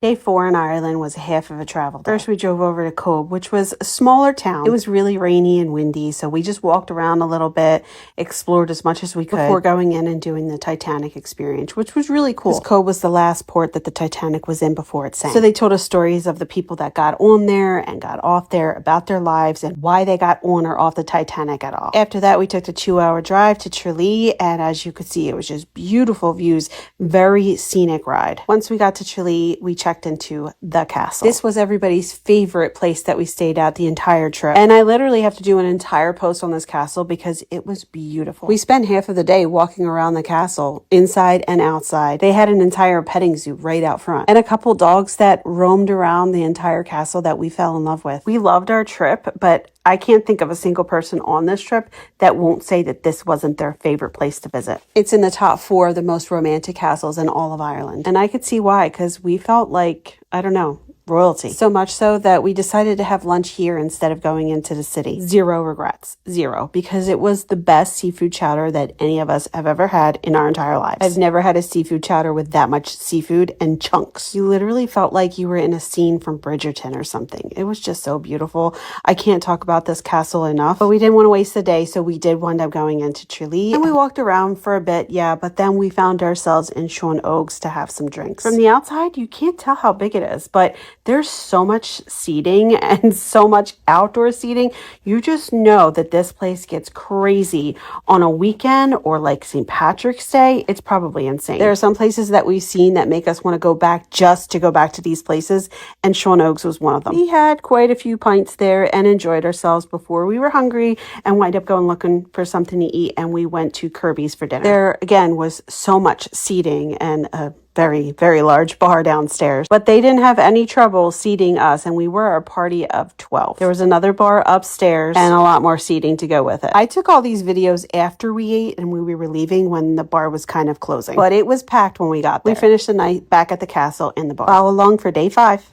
Day 4 in Ireland was half of a travel day. First, we drove over to Cobh, which was a smaller town. It was really rainy and windy, so we just walked around a little bit, explored as much as we could before going in and doing the Titanic experience, which was really cool. Because Cobh was the last port that the Titanic was in before it sank. So they told us stories of the people that got on there and got off there, about their lives and why they got on or off the Titanic at all. After that, we took a 2-hour drive to Tralee, and as you could see, it was just beautiful views, very scenic ride. Once we got to Tralee, we checked into the castle. This was everybody's favorite place that we stayed at the entire trip. And I literally have to do an entire post on this castle because it was beautiful. We spent half of the day walking around the castle, inside and outside. They had an entire petting zoo right out front and a couple dogs that roamed around the entire castle that we fell in love with. We loved our trip, but I can't think of a single person on this trip that won't say that this wasn't their favorite place to visit. It's in the top 4 of the most romantic castles in all of Ireland. And I could see why, because we felt like, I don't know, royalty. So much so that we decided to have lunch here instead of going into the city. Zero regrets. Zero. Because it was the best seafood chowder that any of us have ever had in our entire lives. I've never had a seafood chowder with that much seafood and chunks. You literally felt like you were in a scene from Bridgerton or something. It was just so beautiful. I can't talk about this castle enough, but we didn't want to waste the day, so we did wind up going into Tralee. And we walked around for a bit, yeah, but then we found ourselves in Sean Oaks to have some drinks. From the outside, you can't tell how big it is, but there's so much seating and so much outdoor seating. You just know that this place gets crazy on a weekend or like St. Patrick's Day. It's probably insane. There are some places that we've seen that make us want to go back just to go back to these places, and Sean Oaks was one of them. We had quite a few pints there and enjoyed ourselves before we were hungry and wind up going looking for something to eat, and we went to Kirby's for dinner. There again was so much seating and a very, very large bar downstairs, but they didn't have any trouble seating us, and we were a party of 12. There was another bar upstairs and a lot more seating to go with it. I took all these videos after we ate and we were leaving when the bar was kind of closing, but it was packed when we got there. We finished the night back at the castle in the bar. Follow along for day 5.